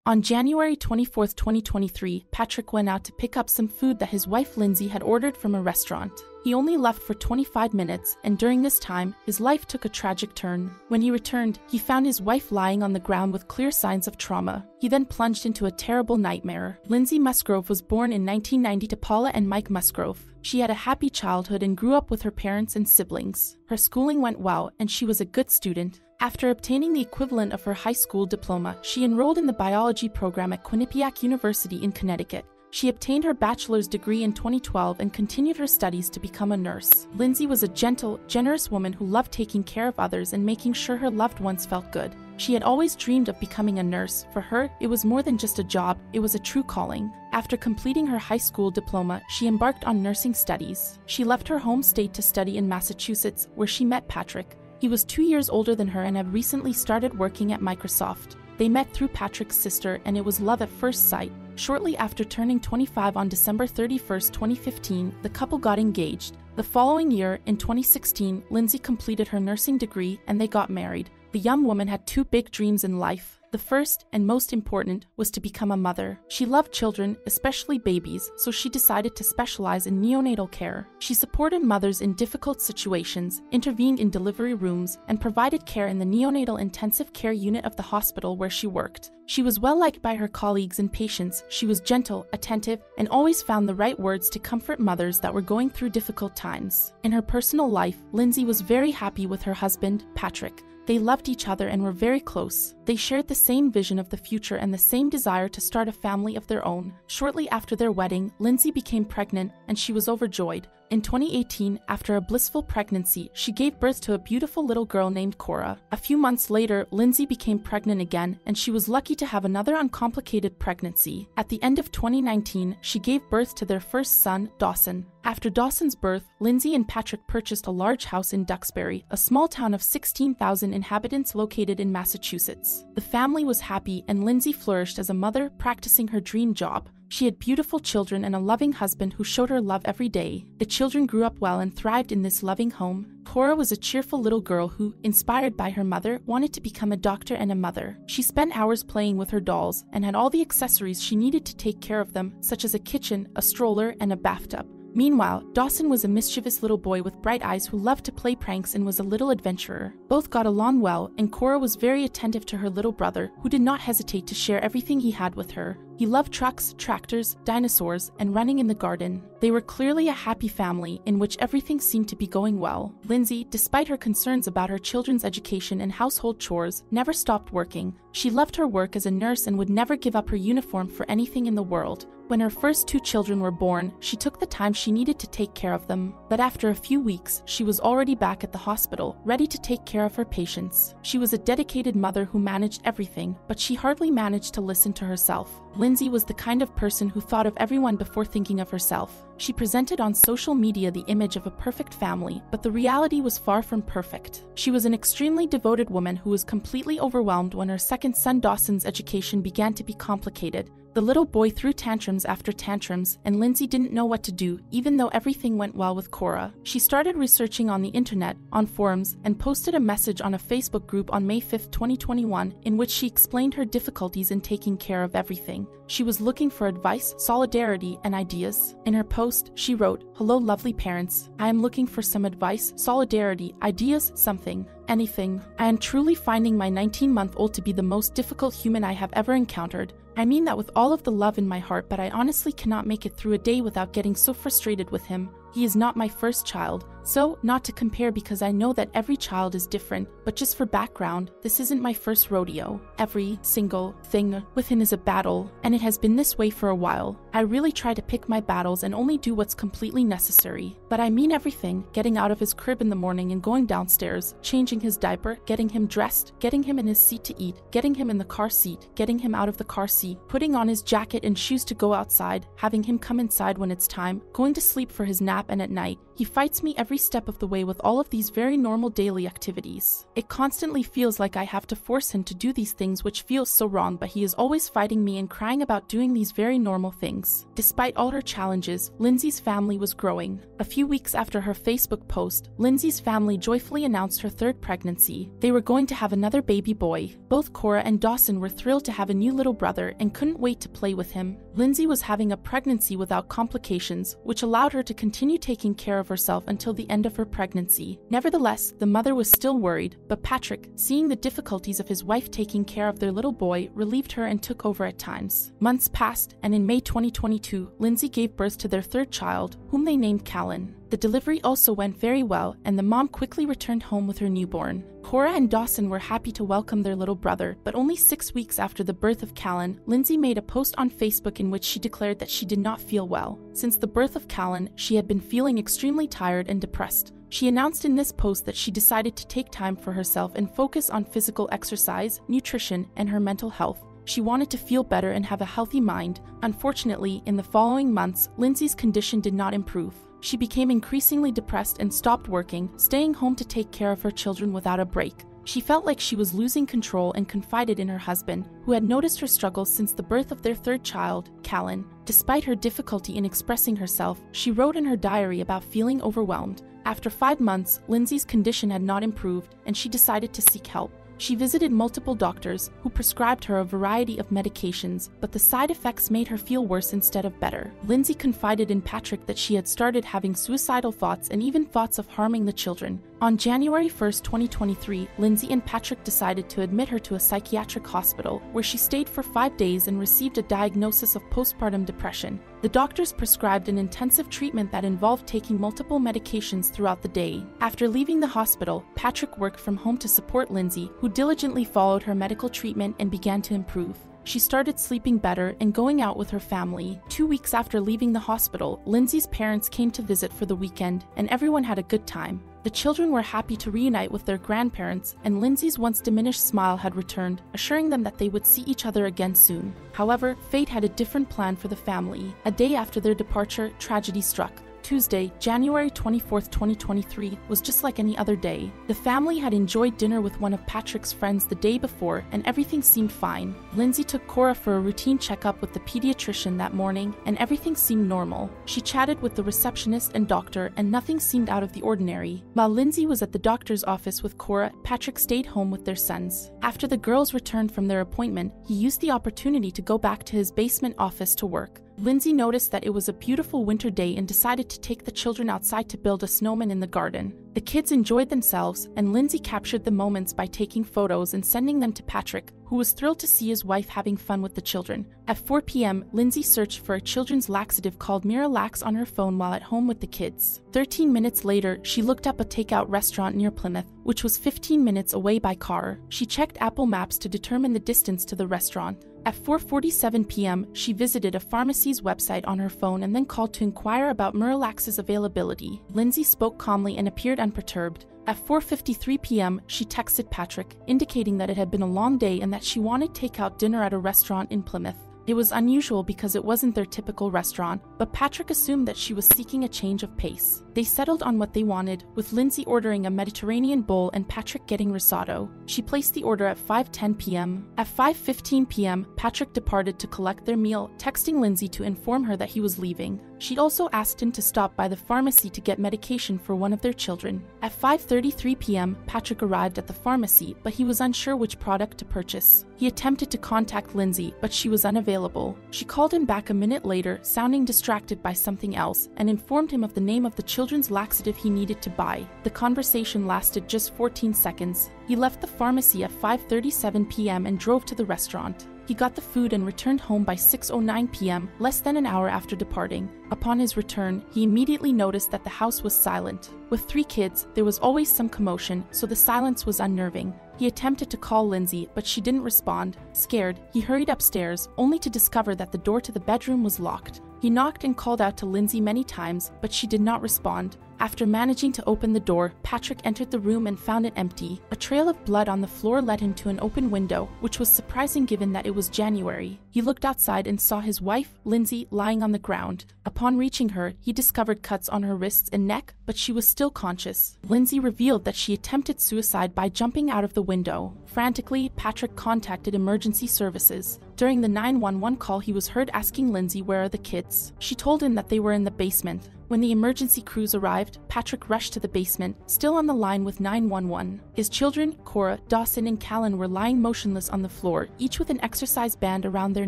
On January 24, 2023, Patrick went out to pick up some food that his wife Lindsay had ordered from a restaurant. He only left for 25 minutes, and during this time, his life took a tragic turn. When he returned, he found his wife lying on the ground with clear signs of trauma. He then plunged into a terrible nightmare. Lindsay Musgrove was born in 1990 to Paula and Mike Musgrove. She had a happy childhood and grew up with her parents and siblings. Her schooling went well, and she was a good student. After obtaining the equivalent of her high school diploma, she enrolled in the biology program at Quinnipiac University in Connecticut. She obtained her bachelor's degree in 2012 and continued her studies to become a nurse. Lindsay was a gentle, generous woman who loved taking care of others and making sure her loved ones felt good. She had always dreamed of becoming a nurse. For her, it was more than just a job, it was a true calling. After completing her high school diploma, she embarked on nursing studies. She left her home state to study in Massachusetts, where she met Patrick. He was 2 years older than her and had recently started working at Microsoft. They met through Patrick's sister, and it was love at first sight. Shortly after turning 25 on December 31, 2015, the couple got engaged. The following year, in 2016, Lindsay completed her nursing degree and they got married. The young woman had two big dreams in life. The first, and most important, was to become a mother. She loved children, especially babies, so she decided to specialize in neonatal care. She supported mothers in difficult situations, intervened in delivery rooms, and provided care in the neonatal intensive care unit of the hospital where she worked. She was well liked by her colleagues and patients. She was gentle, attentive, and always found the right words to comfort mothers that were going through difficult times. In her personal life, Lindsay was very happy with her husband, Patrick. They loved each other and were very close. They shared the same vision of the future and the same desire to start a family of their own. Shortly after their wedding, Lindsay became pregnant and she was overjoyed. In 2018, after a blissful pregnancy, she gave birth to a beautiful little girl named Cora. A few months later, Lindsay became pregnant again, and she was lucky to have another uncomplicated pregnancy. At the end of 2019, she gave birth to their first son, Dawson. After Dawson's birth, Lindsay and Patrick purchased a large house in Duxbury, a small town of 16,000 inhabitants located in Massachusetts. The family was happy, and Lindsay flourished as a mother, practicing her dream job. She had beautiful children and a loving husband who showed her love every day. The children grew up well and thrived in this loving home. Cora was a cheerful little girl who, inspired by her mother, wanted to become a doctor and a mother. She spent hours playing with her dolls and had all the accessories she needed to take care of them, such as a kitchen, a stroller, and a bathtub. Meanwhile, Dawson was a mischievous little boy with bright eyes who loved to play pranks and was a little adventurer. Both got along well, and Cora was very attentive to her little brother, who did not hesitate to share everything he had with her. He loved trucks, tractors, dinosaurs, and running in the garden. They were clearly a happy family in which everything seemed to be going well. Lindsay, despite her concerns about her children's education and household chores, never stopped working. She loved her work as a nurse and would never give up her uniform for anything in the world. When her first two children were born, she took the time she needed to take care of them. But after a few weeks, she was already back at the hospital, ready to take care of her patients. She was a dedicated mother who managed everything, but she hardly managed to listen to herself. Lindsay was the kind of person who thought of everyone before thinking of herself. She presented on social media the image of a perfect family, but the reality was far from perfect. She was an extremely devoted woman who was completely overwhelmed when her second son Dawson's education began to be complicated. The little boy threw tantrums after tantrums, and Lindsay didn't know what to do, even though everything went well with Cora. She started researching on the internet, on forums, and posted a message on a Facebook group on May 5, 2021, in which she explained her difficulties in taking care of everything. She was looking for advice, solidarity, and ideas. In her post, she wrote, "Hello lovely parents. I am looking for some advice, solidarity, ideas, something. Anything. I am truly finding my 19-month-old to be the most difficult human I have ever encountered. I mean that with all of the love in my heart, but I honestly cannot make it through a day without getting so frustrated with him. He is not my first child. So, not to compare because I know that every child is different, but just for background, this isn't my first rodeo. Every single thing with him is a battle, and it has been this way for a while. I really try to pick my battles and only do what's completely necessary. But I mean everything, getting out of his crib in the morning and going downstairs, changing his diaper, getting him dressed, getting him in his seat to eat, getting him in the car seat, getting him out of the car seat, putting on his jacket and shoes to go outside, having him come inside when it's time, going to sleep for his nap and at night, He fights me every step of the way with all of these very normal daily activities. It constantly feels like I have to force him to do these things, which feels so wrong, but he is always fighting me and crying about doing these very normal things. Despite all her challenges, Lindsay's family was growing. A few weeks after her Facebook post, Lindsay's family joyfully announced her third pregnancy. They were going to have another baby boy. Both Cora and Dawson were thrilled to have a new little brother and couldn't wait to play with him. Lindsay was having a pregnancy without complications, which allowed her to continue taking care of herself until the end of her pregnancy. Nevertheless, the mother was still worried, but Patrick, seeing the difficulties of his wife taking care of their little boy, relieved her and took over at times. Months passed, and in May 2022, Lindsay gave birth to their third child, whom they named Callan. The delivery also went very well, and the mom quickly returned home with her newborn. Cora and Dawson were happy to welcome their little brother, but only 6 weeks after the birth of Callan, Lindsay made a post on Facebook in which she declared that she did not feel well. Since the birth of Callan, she had been feeling extremely tired and depressed. She announced in this post that she decided to take time for herself and focus on physical exercise, nutrition, and her mental health. She wanted to feel better and have a healthy mind. Unfortunately, in the following months, Lindsay's condition did not improve. She became increasingly depressed and stopped working, staying home to take care of her children without a break. She felt like she was losing control and confided in her husband, who had noticed her struggles since the birth of their third child, Callan. Despite her difficulty in expressing herself, she wrote in her diary about feeling overwhelmed. After 5 months, Lindsay's condition had not improved, and she decided to seek help. She visited multiple doctors, who prescribed her a variety of medications, but the side effects made her feel worse instead of better. Lindsay confided in Patrick that she had started having suicidal thoughts and even thoughts of harming the children. On January 1, 2023, Lindsay and Patrick decided to admit her to a psychiatric hospital, where she stayed for 5 days and received a diagnosis of postpartum depression. The doctors prescribed an intensive treatment that involved taking multiple medications throughout the day. After leaving the hospital, Patrick worked from home to support Lindsay, who diligently followed her medical treatment and began to improve. She started sleeping better and going out with her family. 2 weeks after leaving the hospital, Lindsay's parents came to visit for the weekend, and everyone had a good time. The children were happy to reunite with their grandparents, and Lindsay's once diminished smile had returned, assuring them that they would see each other again soon. However, fate had a different plan for the family. A day after their departure, tragedy struck. Tuesday, January 24, 2023, was just like any other day. The family had enjoyed dinner with one of Patrick's friends the day before, and everything seemed fine. Lindsay took Cora for a routine checkup with the pediatrician that morning, and everything seemed normal. She chatted with the receptionist and doctor, and nothing seemed out of the ordinary. While Lindsay was at the doctor's office with Cora, Patrick stayed home with their sons. After the girls returned from their appointment, he used the opportunity to go back to his basement office to work. Lindsay noticed that it was a beautiful winter day and decided to take the children outside to build a snowman in the garden. The kids enjoyed themselves, and Lindsay captured the moments by taking photos and sending them to Patrick, who was thrilled to see his wife having fun with the children. At 4 p.m., Lindsay searched for a children's laxative called Miralax on her phone while at home with the kids. 13 minutes later, she looked up a takeout restaurant near Plymouth, which was 15 minutes away by car. She checked Apple Maps to determine the distance to the restaurant. At 4:47 p.m., she visited a pharmacy's website on her phone and then called to inquire about Miralax's availability. Lindsay spoke calmly and appeared unperturbed. At 4:53 p.m., she texted Patrick, indicating that it had been a long day and that she wanted takeout dinner at a restaurant in Plymouth. It was unusual because it wasn't their typical restaurant, but Patrick assumed that she was seeking a change of pace. They settled on what they wanted, with Lindsay ordering a Mediterranean bowl and Patrick getting risotto. She placed the order at 5:10 p.m. At 5:15 p.m., Patrick departed to collect their meal, texting Lindsay to inform her that he was leaving. She also asked him to stop by the pharmacy to get medication for one of their children. At 5:33 p.m., Patrick arrived at the pharmacy, but he was unsure which product to purchase. He attempted to contact Lindsay, but she was unavailable. She called him back a minute later, sounding distracted by something else, and informed him of the name of the children's laxative he needed to buy. The conversation lasted just 14 seconds. He left the pharmacy at 5:37 p.m. and drove to the restaurant. He got the food and returned home by 6:09 p.m., less than an hour after departing. Upon his return, he immediately noticed that the house was silent. With 3 kids, there was always some commotion, so the silence was unnerving. He attempted to call Lindsay, but she didn't respond. Scared, he hurried upstairs, only to discover that the door to the bedroom was locked. He knocked and called out to Lindsay many times, but she did not respond. After managing to open the door, Patrick entered the room and found it empty. A trail of blood on the floor led him to an open window, which was surprising given that it was January. He looked outside and saw his wife, Lindsay, lying on the ground. Upon reaching her, he discovered cuts on her wrists and neck, but she was still conscious. Lindsay revealed that she attempted suicide by jumping out of the window. Frantically, Patrick contacted emergency services. During the 911 call, he was heard asking Lindsay where are the kids. She told him that they were in the basement. When the emergency crews arrived, Patrick rushed to the basement, still on the line with 911. His children, Cora, Dawson, and Callan, were lying motionless on the floor, each with an exercise band around their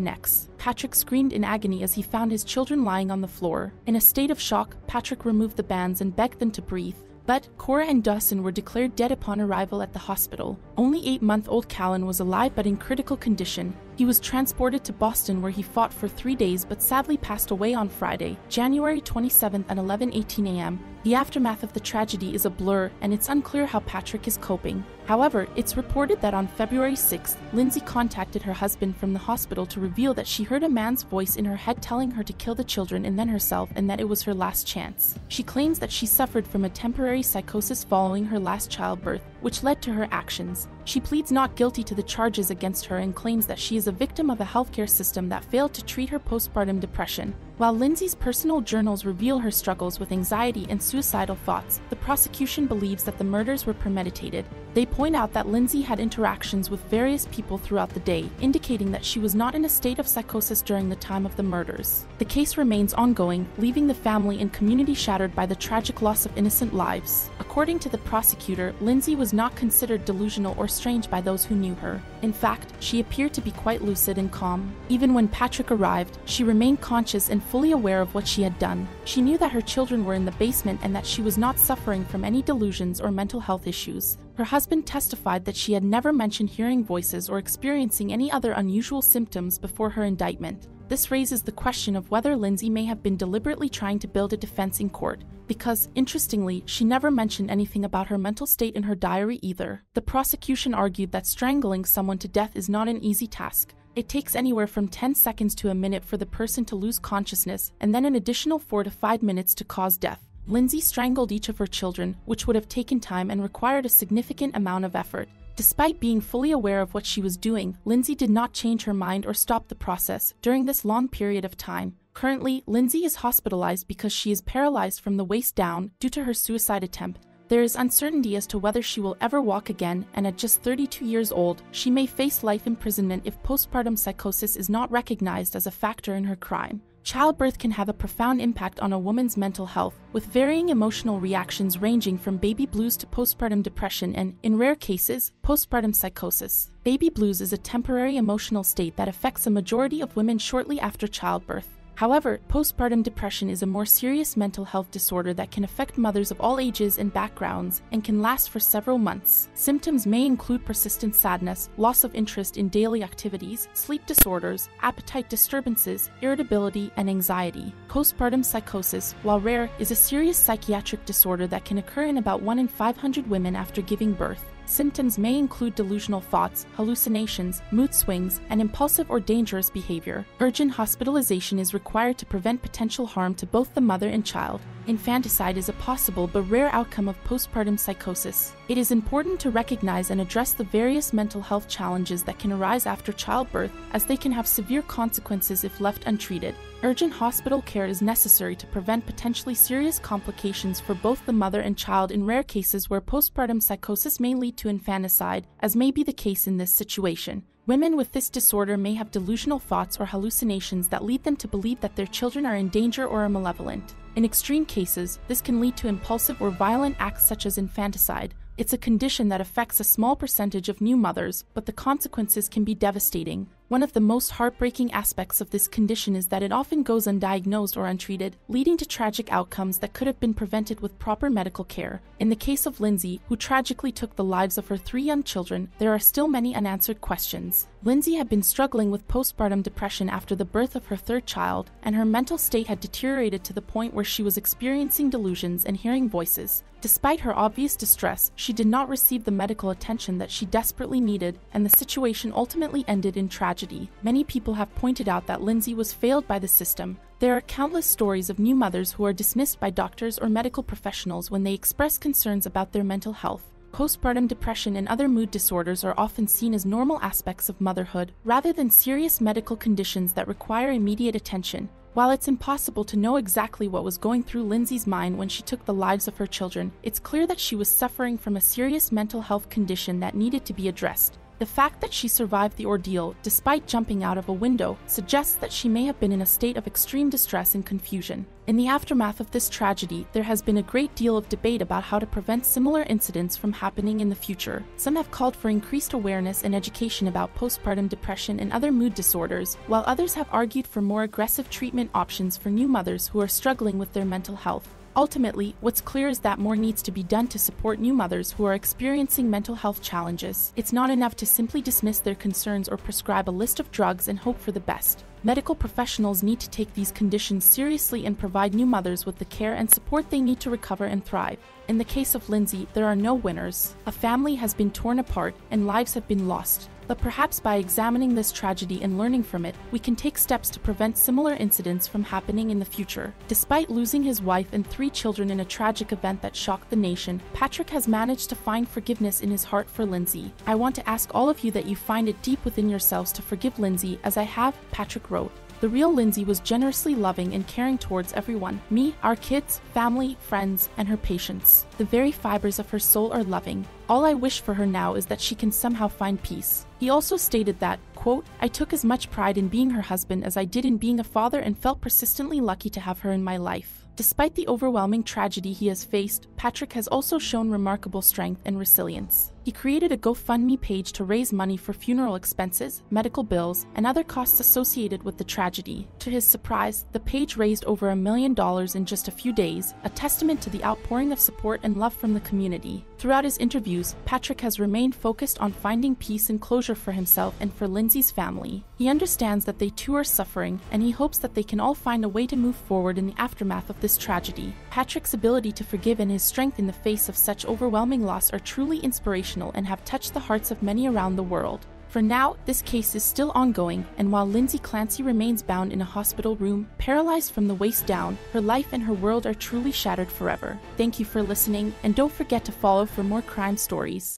necks. Patrick screamed in agony as he found his children lying on the floor. In a state of shock, Patrick removed the bands and begged them to breathe. But Cora and Dawson were declared dead upon arrival at the hospital. Only 8-month-old Callan was alive but in critical condition. He was transported to Boston where he fought for 3 days but sadly passed away on Friday, January 27th at 11:18 a.m. The aftermath of the tragedy is a blur, and it's unclear how Patrick is coping. However, it's reported that on February 6th, Lindsay contacted her husband from the hospital to reveal that she heard a man's voice in her head telling her to kill the children and then herself, and that it was her last chance. She claims that she suffered from a temporary psychosis following her last childbirth, which led to her actions. She pleads not guilty to the charges against her and claims that she is a victim of a healthcare system that failed to treat her postpartum depression. While Lindsay's personal journals reveal her struggles with anxiety and suicidal thoughts, the prosecution believes that the murders were premeditated. They point out that Lindsay had interactions with various people throughout the day, indicating that she was not in a state of psychosis during the time of the murders. The case remains ongoing, leaving the family and community shattered by the tragic loss of innocent lives. According to the prosecutor, Lindsay was not considered delusional or strange by those who knew her. In fact, she appeared to be quite lucid and calm. Even when Patrick arrived, she remained conscious and fully aware of what she had done. She knew that her children were in the basement and that she was not suffering from any delusions or mental health issues. Her husband testified that she had never mentioned hearing voices or experiencing any other unusual symptoms before her indictment. This raises the question of whether Lindsay may have been deliberately trying to build a defense in court, because, interestingly, she never mentioned anything about her mental state in her diary either. The prosecution argued that strangling someone to death is not an easy task. It takes anywhere from 10 seconds to a minute for the person to lose consciousness, and then an additional 4 to 5 minutes to cause death. Lindsay strangled each of her children, which would have taken time and required a significant amount of effort. Despite being fully aware of what she was doing, Lindsay did not change her mind or stop the process during this long period of time. Currently, Lindsay is hospitalized because she is paralyzed from the waist down due to her suicide attempt. There is uncertainty as to whether she will ever walk again, and at just 32 years old, she may face life imprisonment if postpartum psychosis is not recognized as a factor in her crime. Childbirth can have a profound impact on a woman's mental health, with varying emotional reactions ranging from baby blues to postpartum depression and, in rare cases, postpartum psychosis. Baby blues is a temporary emotional state that affects a majority of women shortly after childbirth. However, postpartum depression is a more serious mental health disorder that can affect mothers of all ages and backgrounds and can last for several months. Symptoms may include persistent sadness, loss of interest in daily activities, sleep disorders, appetite disturbances, irritability, and anxiety. Postpartum psychosis, while rare, is a serious psychiatric disorder that can occur in about 1 in 500 women after giving birth. Symptoms may include delusional thoughts, hallucinations, mood swings, and impulsive or dangerous behavior. Urgent hospitalization is required to prevent potential harm to both the mother and child. Infanticide is a possible but rare outcome of postpartum psychosis. It is important to recognize and address the various mental health challenges that can arise after childbirth, as they can have severe consequences if left untreated. Urgent hospital care is necessary to prevent potentially serious complications for both the mother and child in rare cases where postpartum psychosis may lead to infanticide, as may be the case in this situation. Women with this disorder may have delusional thoughts or hallucinations that lead them to believe that their children are in danger or are malevolent. In extreme cases, this can lead to impulsive or violent acts such as infanticide. It's a condition that affects a small percentage of new mothers, but the consequences can be devastating. One of the most heartbreaking aspects of this condition is that it often goes undiagnosed or untreated, leading to tragic outcomes that could have been prevented with proper medical care. In the case of Lindsay, who tragically took the lives of her 3 young children, there are still many unanswered questions. Lindsay had been struggling with postpartum depression after the birth of her 3rd child, and her mental state had deteriorated to the point where she was experiencing delusions and hearing voices. Despite her obvious distress, she did not receive the medical attention that she desperately needed, and the situation ultimately ended in tragedy. Many people have pointed out that Lindsay was failed by the system. There are countless stories of new mothers who are dismissed by doctors or medical professionals when they express concerns about their mental health. Postpartum depression and other mood disorders are often seen as normal aspects of motherhood, rather than serious medical conditions that require immediate attention. While it's impossible to know exactly what was going through Lindsay's mind when she took the lives of her children, it's clear that she was suffering from a serious mental health condition that needed to be addressed. The fact that she survived the ordeal, despite jumping out of a window, suggests that she may have been in a state of extreme distress and confusion. In the aftermath of this tragedy, there has been a great deal of debate about how to prevent similar incidents from happening in the future. Some have called for increased awareness and education about postpartum depression and other mood disorders, while others have argued for more aggressive treatment options for new mothers who are struggling with their mental health. Ultimately, what's clear is that more needs to be done to support new mothers who are experiencing mental health challenges. It's not enough to simply dismiss their concerns or prescribe a list of drugs and hope for the best. Medical professionals need to take these conditions seriously and provide new mothers with the care and support they need to recover and thrive. In the case of Lindsay, there are no winners. A family has been torn apart and lives have been lost. But perhaps by examining this tragedy and learning from it, we can take steps to prevent similar incidents from happening in the future. Despite losing his wife and 3 children in a tragic event that shocked the nation, Patrick has managed to find forgiveness in his heart for Lindsay. I want to ask all of you that you find it deep within yourselves to forgive Lindsay, as I have, Patrick wrote. The real Lindsay was generously loving and caring towards everyone, me, our kids, family, friends, and her patients. The very fibers of her soul are loving. All I wish for her now is that she can somehow find peace. He also stated that, quote, I took as much pride in being her husband as I did in being a father and felt persistently lucky to have her in my life. Despite the overwhelming tragedy he has faced, Patrick has also shown remarkable strength and resilience. He created a GoFundMe page to raise money for funeral expenses, medical bills, and other costs associated with the tragedy. To his surprise, the page raised over $1 million in just a few days, a testament to the outpouring of support and love from the community. Throughout his interviews, Patrick has remained focused on finding peace and closure for himself and for Lindsay's family. He understands that they too are suffering, and he hopes that they can all find a way to move forward in the aftermath of this tragedy. Patrick's ability to forgive and his strength in the face of such overwhelming loss are truly inspirational and have touched the hearts of many around the world. For now, this case is still ongoing, and while Lindsay Clancy remains bound in a hospital room, paralyzed from the waist down, her life and her world are truly shattered forever. Thank you for listening, and don't forget to follow for more crime stories.